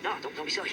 No, don't be silly.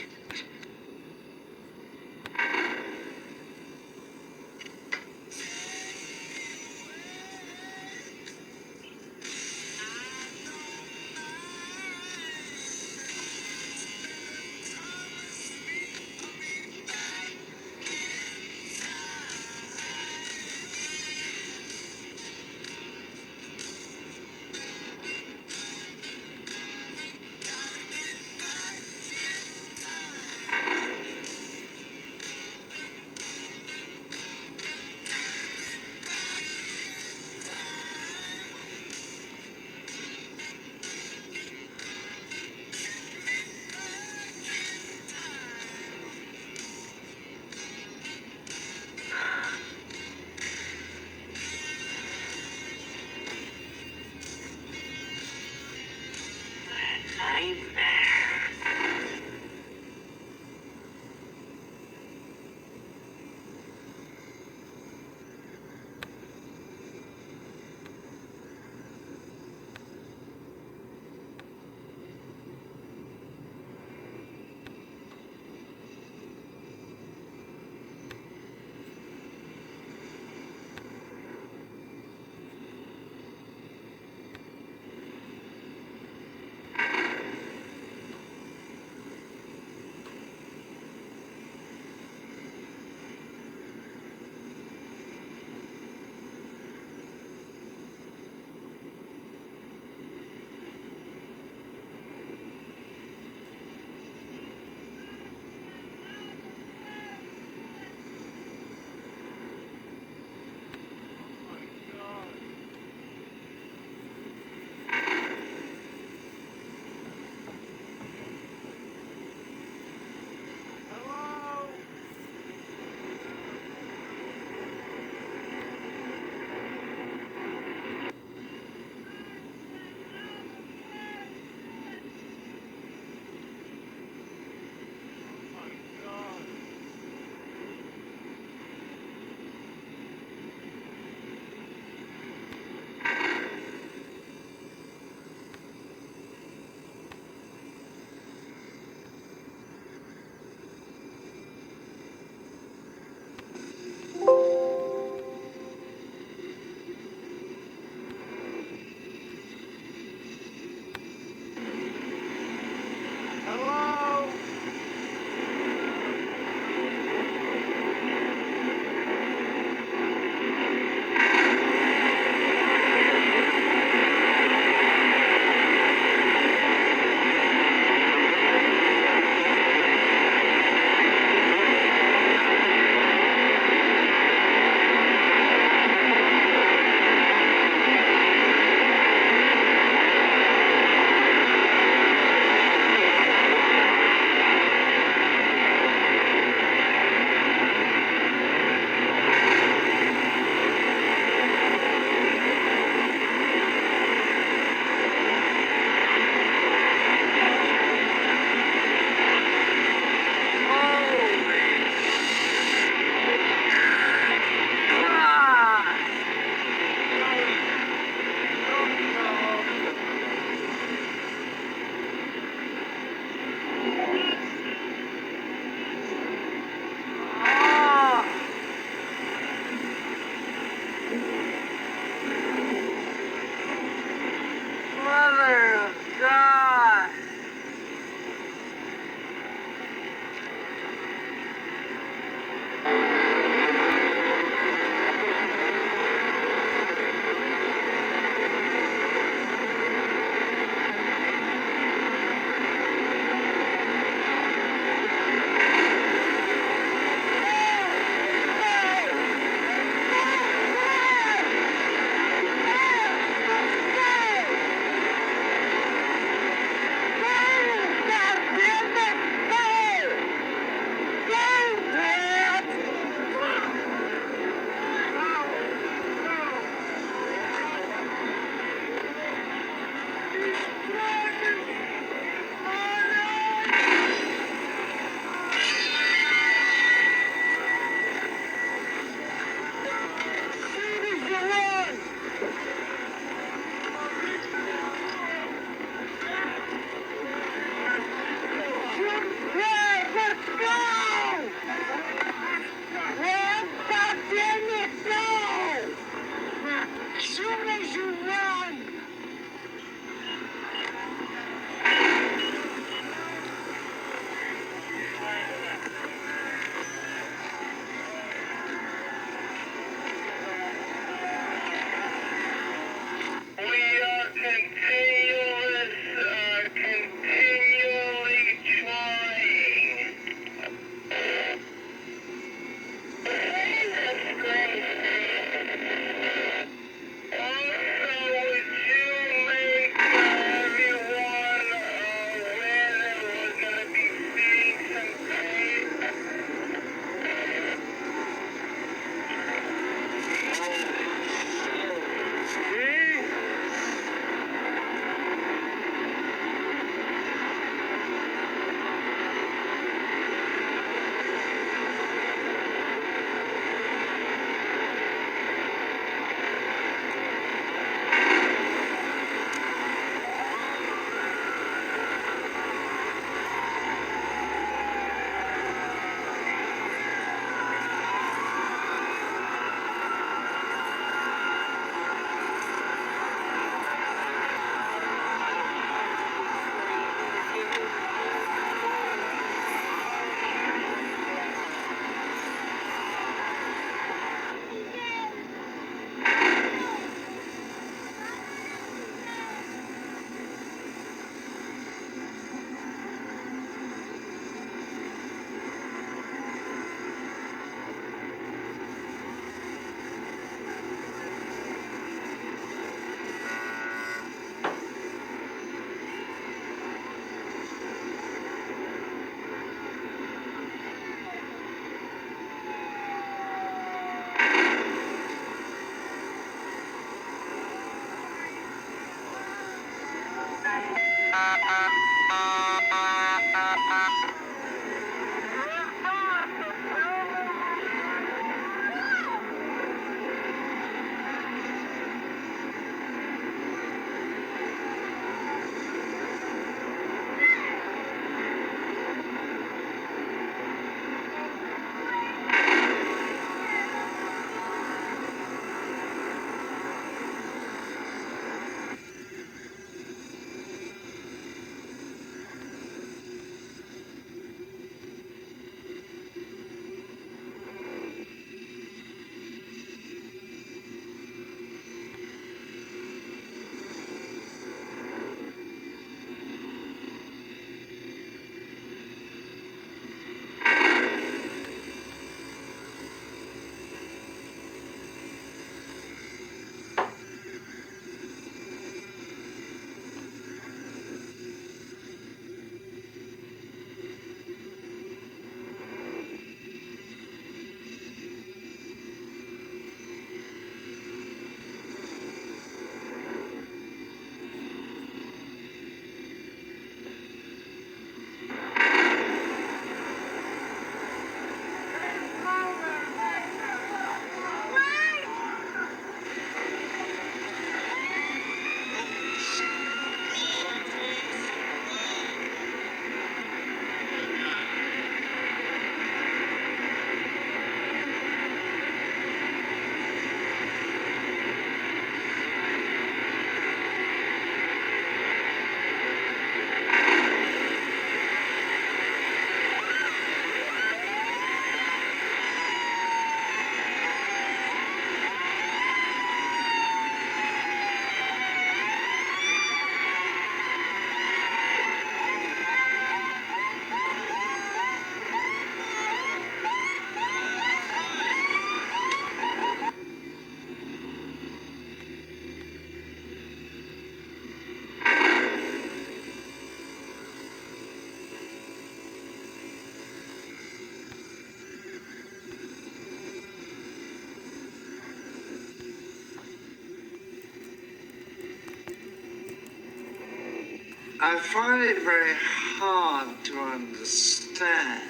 I find it very hard to understand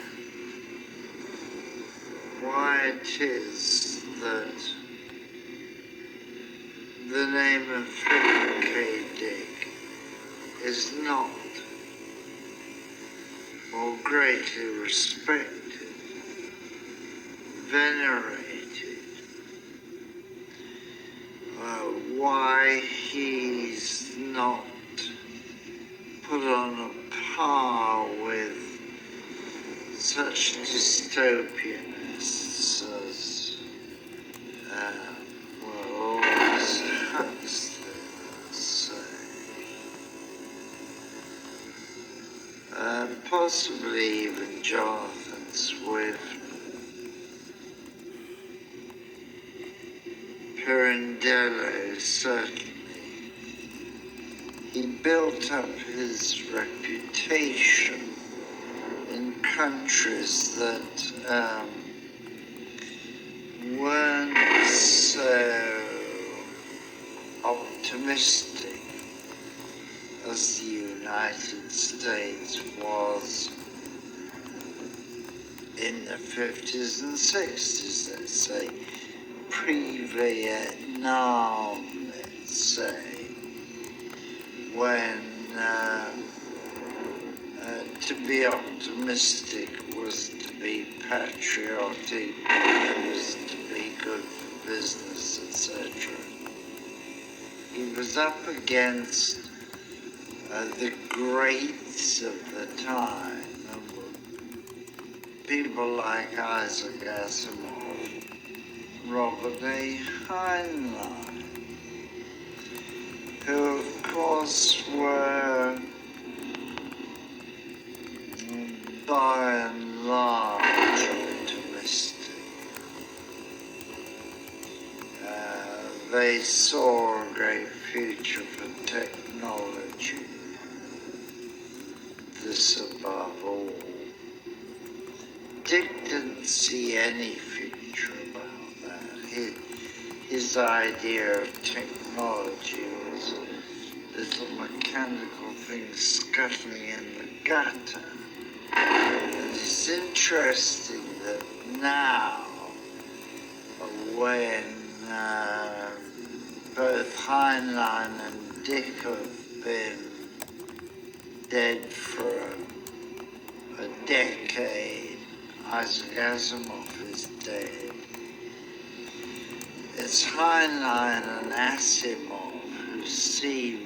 why it is that the name of Philip K. Dick is not more greatly respected, venerated, why he's not put on a par with such dystopianists as, Aldous Huxley, let's say, possibly even Jonathan Swift, Pirandello, certainly. He built up his reputation in countries that weren't so optimistic as the United States was in the 50s and 60s, let's say, pre-Vietnam, let's say, when to be optimistic was to be patriotic, was to be good for business, etc. He was up against the greats of the time, people like Isaac Asimov, Robert A. Heinlein, who of course were by and large optimistic. They saw a great future for technology, this above all. Dick didn't see any future about that. His idea of technology was little mechanical things scuttling in the gutter. And it's interesting that now, when both Heinlein and Dick have been dead for a decade, Isaac Asimov is dead. It's Heinlein and Asimov who seem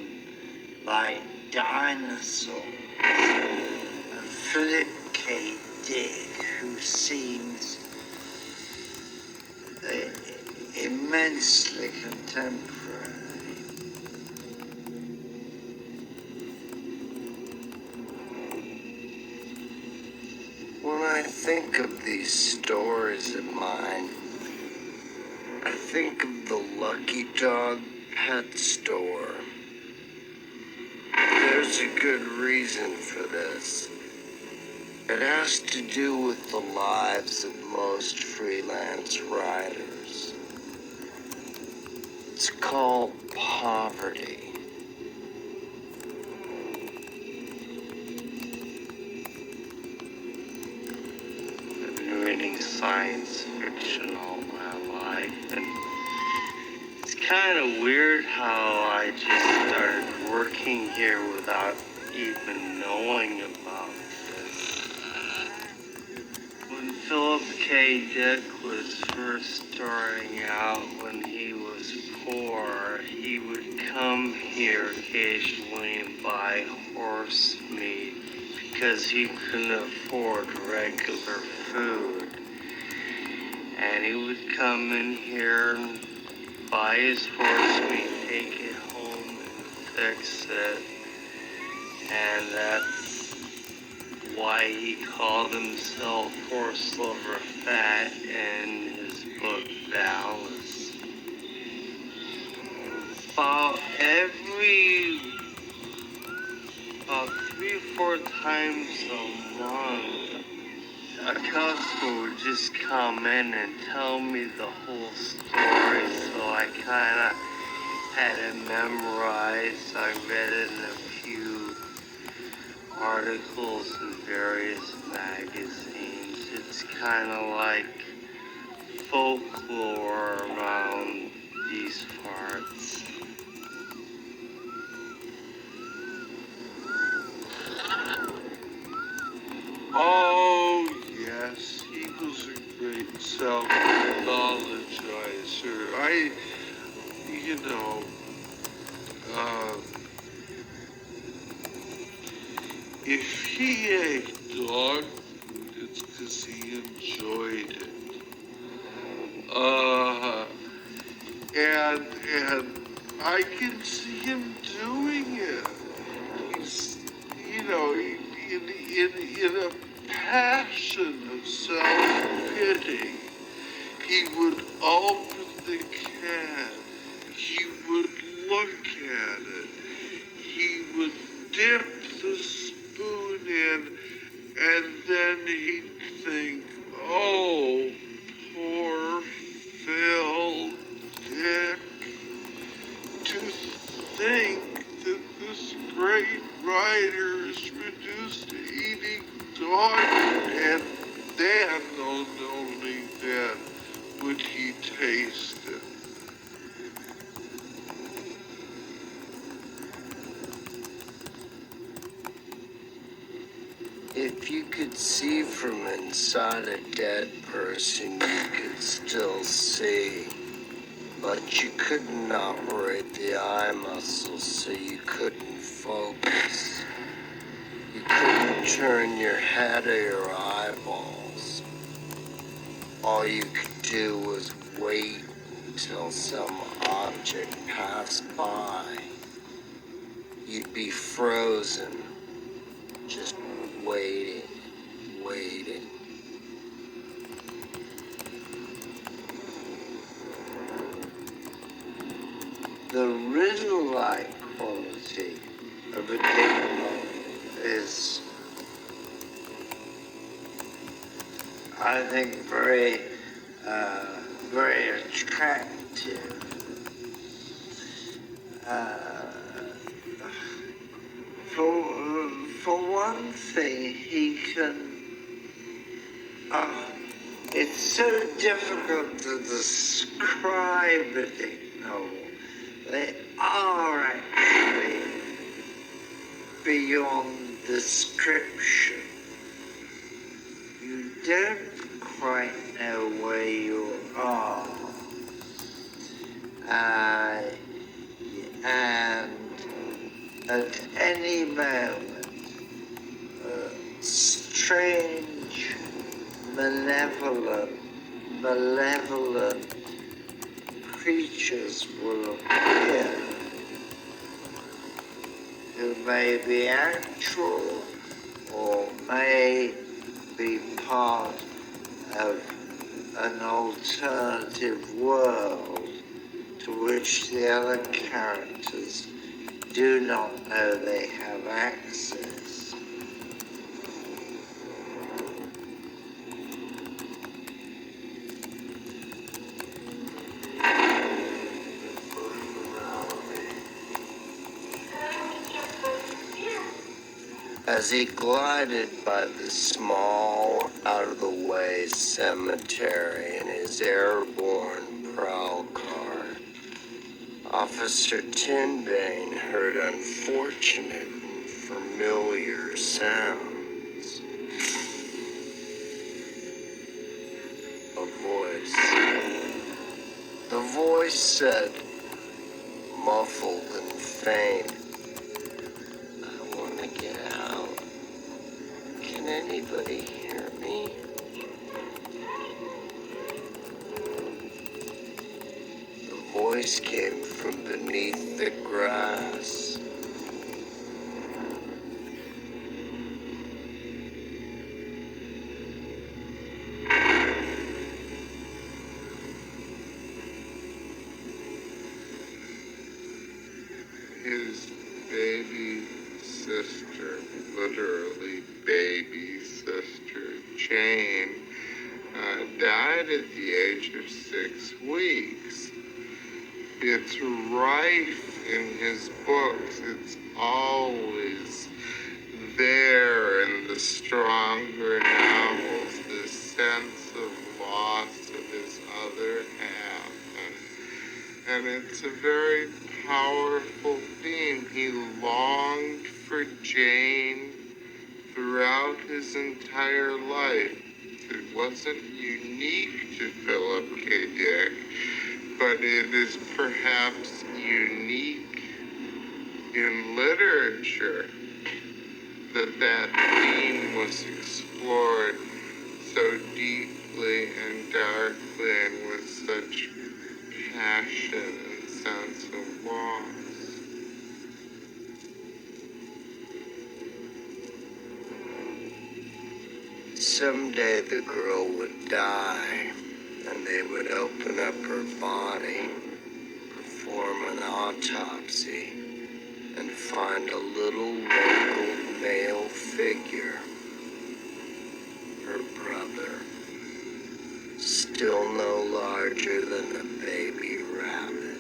like dinosaurs, and Philip K. Dick, who seems immensely contemporary. When I think of these stories of mine, I think of the Lucky Dog pet store. There's a good reason for this. It has to do with the lives of most freelance writers. It's called poverty. I've been reading science fiction all my life, and it's kind of weird how I just started working here without even knowing about this. When Philip K. Dick was first starting out, when he was poor, he would come here occasionally and buy horse meat because he couldn't afford regular food. And he would come in here and buy his horse meat, take it home and fix it. And that's why he called himself Horse Liver Fat in his book Dallas. About 3 or 4 times a month, a customer would just come in and tell me the whole story, so I kind of had it memorized. I read it in a few articles in various magazines. It's kind of like folklore around these parts. Oh, yes, he was a great self-mythologizer. You know, uh, if he ate dog food, it's because he enjoyed it. And I can see him doing it. He's, you know, in a passion of self-pity. He would open the can. He would look at it. He would dip the spoon in, and then he'd think, oh, poor Phil Dick. To think that this great writer is reduced to eating dog food, and then, only then, would he taste it. If you could see from inside a dead person, you could still see. But you couldn't operate the eye muscles, so you couldn't focus. You couldn't turn your head or your eyeballs. All you could do was wait until some object passed by. You'd be frozen, just waiting. The riddle-like quality of a dictionary is, I think, very attractive. For one thing, he can. It's so difficult to describe a Dick novel. They are actually beyond description. You don't quite know where you are. And at any moment, strange, malevolent creatures will appear who may be actual or may be part of an alternative world to which the other characters do not know they have access. As he glided by the small, out-of-the-way cemetery in his airborne prowl car, Officer Tinbane heard unfortunate and familiar sounds. A voice. The voice said, muffled and faint, "I want to get out. Can anybody hear me?" The voice came from beneath the grass. His baby sister, literally baby sister, Jane, died at the age of 6 weeks. It's rife in his books. It's always there in the stronger novels, this sense of loss of his other half. And it's a very powerful theme. He longed for Jane throughout his entire life. It wasn't unique to Philip K. Dick, but it is perhaps unique in literature that theme was explored so deeply and darkly and with such passion and sense of loss. Someday the girl would die, and they would open up her body, perform an autopsy, and find a little local male figure, her brother, still no larger than a baby rabbit.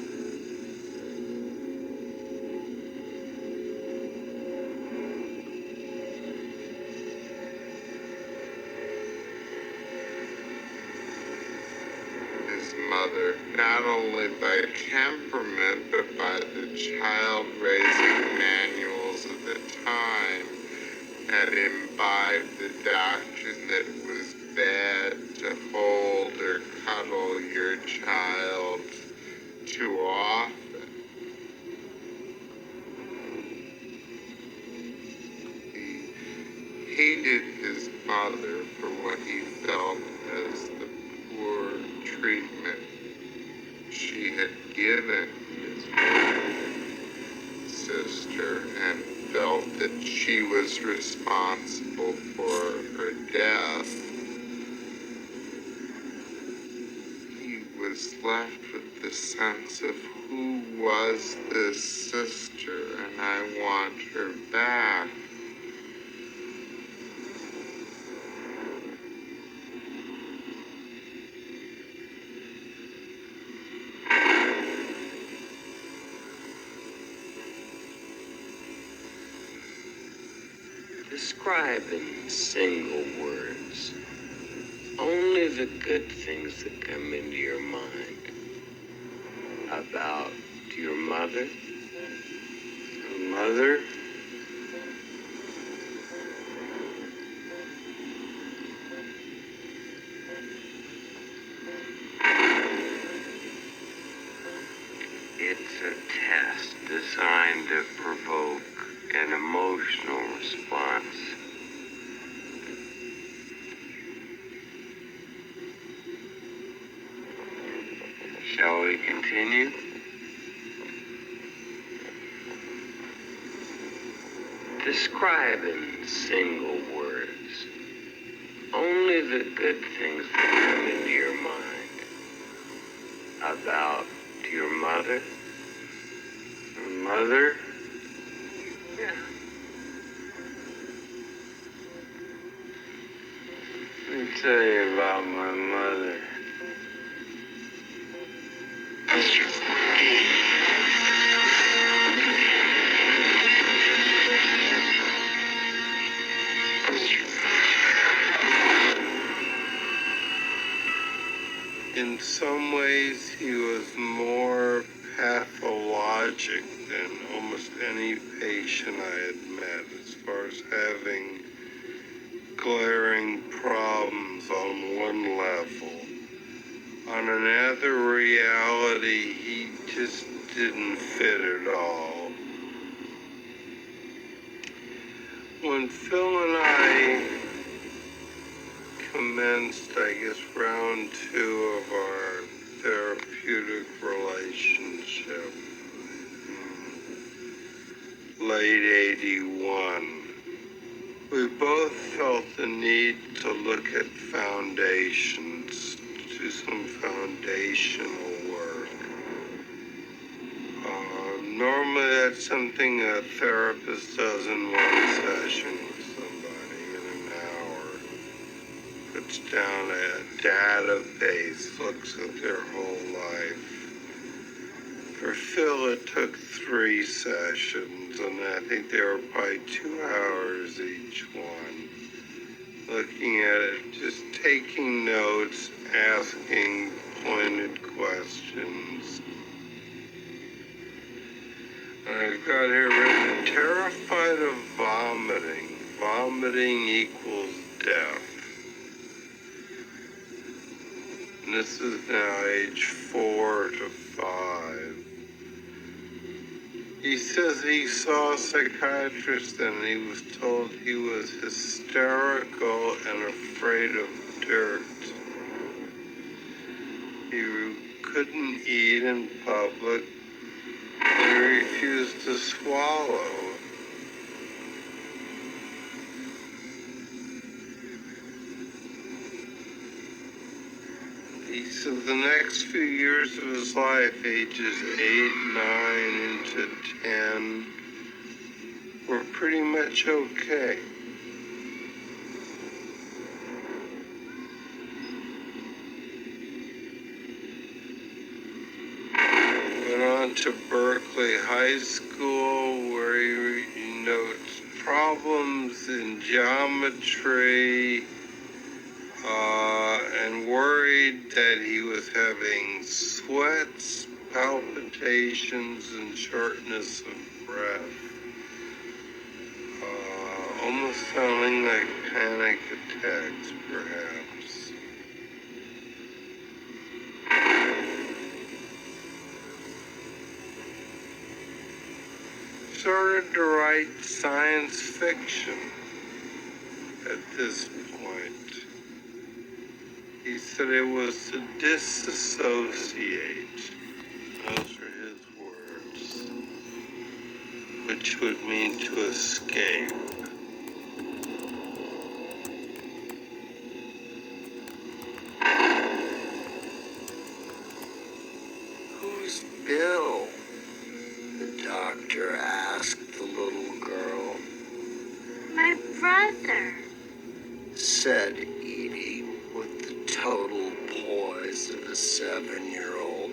His mother, not only by temperament, but by the child-raising manuals of the time, had imbibed the doctrine that it was bad to hold or cuddle your child too often. He hated his mother for what he felt as the poor treatment she had given his sister, and felt that she was responsible for her death. He was left with the sense of, who was this sister, and I want her back. Describe in single words only the good things that come into your mind about your mother. Mother? It's a test designed to provoke an emotional response. Shall we continue? Describe in single words only the good things that come into your mind about your mother. Mother? Yeah. Let me tell you about my mother. In some ways, he was more pathologic than almost any patient I had met, as far as having glaring problems on one level. On another reality, he just didn't fit at all. When Phil and I commenced, I guess, round 2 of our therapeutic relationship, late 81, we both felt the need to look at foundations, do some foundational work. Normally that's something a therapist does in one session with somebody in an hour. Puts down a database, looks at their whole life, For Phil, it took 3 sessions, and I think they were probably 2 hours each one. Looking at it, just taking notes, asking pointed questions. And I've got here written, terrified of vomiting. Vomiting equals death. And this is now age 4 to 5. He says he saw a psychiatrist and he was told he was hysterical and afraid of dirt. He couldn't eat in public and he refused to swallow. He said the next few years of his life, ages 8, 9 into 10, were pretty much okay. Went on to Berkeley High School, where he notes problems in geometry, and worried that he was having sweats, palpitations, and shortness of breath. Almost sounding like panic attacks, perhaps. Started to write science fiction at this point. He said it was to disassociate. Those are his words. Which would mean to escape. Who's Bill? The doctor asked the little girl. My brother. Said Edie with the total poise of a 7-year-old.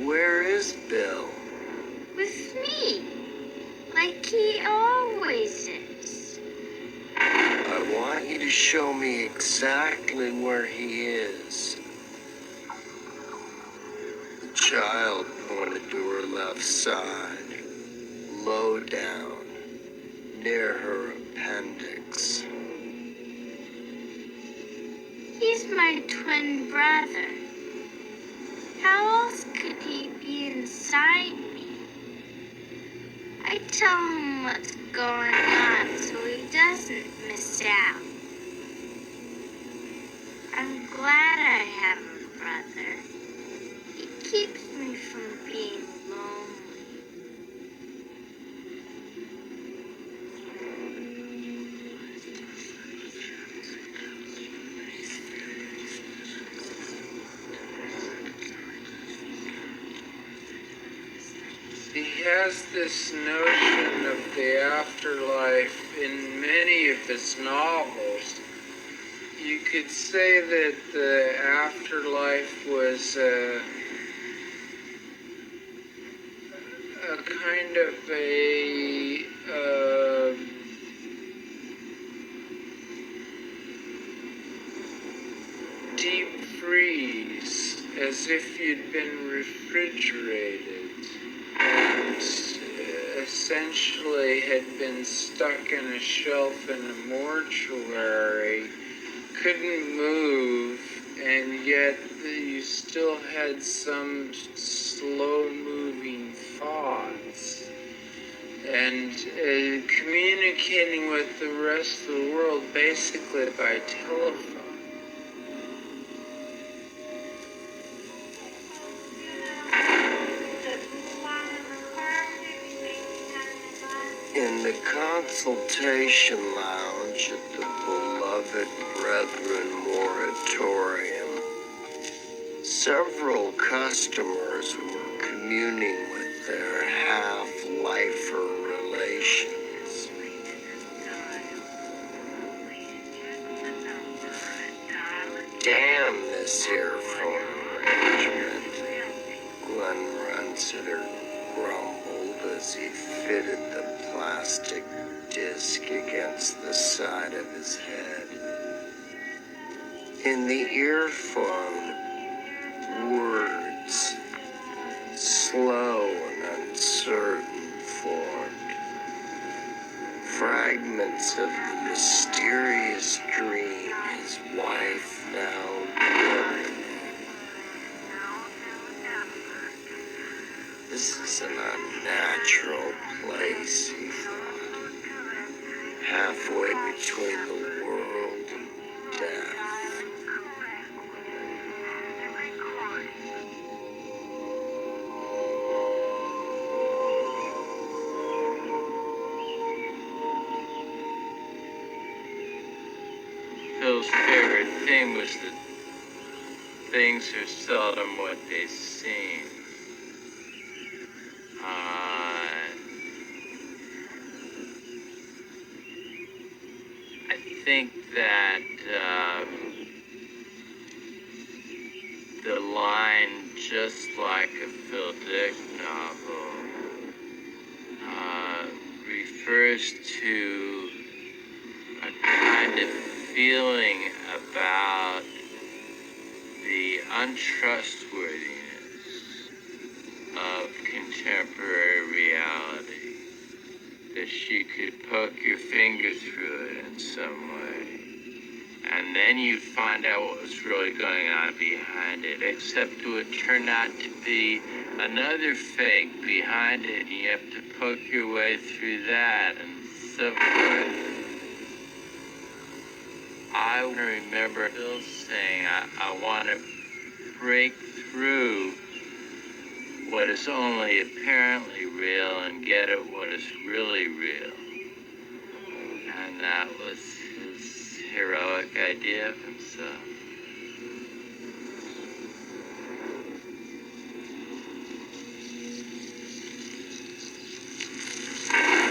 Where is Bill? With me. Like he always is. I want you to show me exactly where he is. The child pointed to her left side, low down, near her appendix. He's my twin brother. How else could he be inside me? I tell him what's going on so he doesn't miss out. I'm glad I have a brother. He keeps me from being lonely. He has this notion of the afterlife in many of his novels. You could say that the afterlife was a kind of a deep freeze, as if you'd been refrigerated and essentially had been stuck in a shelf in a mortuary, couldn't move, and yet you still had some slow-moving thoughts, and communicating with the rest of the world basically by telephone. In the consultation lounge at the beloved Brethren Moratorium, several customers were communing with their half-lifer relations. Damn this here phone arrangement. Glenn Runsiter grumbled as he fitted the plastic disc against the side of his head. In the earphone, words, slow and uncertain, formed. Fragments of the mysterious dream his wife now lived. This is an unnatural place, he thought, halfway between the world and death. Phil's favorite thing was that things are seldom what they seem. I think that the line, just like a Phil Dick novel, refers to a kind of feeling about the untrustworthiness of contemporary reality, that you could poke your finger through it in some way, and then you'd find out what was really going on behind it, except it would turn out to be another fake behind it, and you have to poke your way through that, and so forth. I remember Bill saying, I want to break through what is only apparently real and get at what is really real. And that was his heroic idea of himself.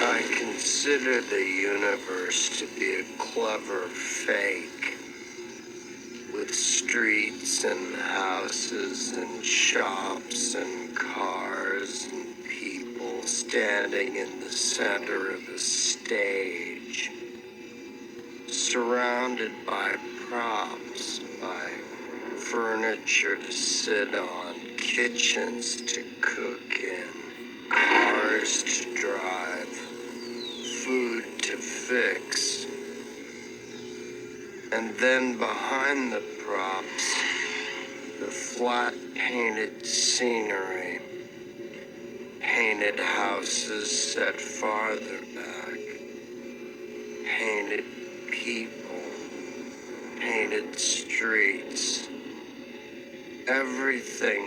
I consider the universe to be a clever fake, with streets and houses and shops and cars and people standing in the center of a stage, surrounded by props, by furniture to sit on, kitchens to cook in, cars to drive, food to fix. And then behind the props, the flat painted scenery, painted houses set farther back, painted people, painted streets, everything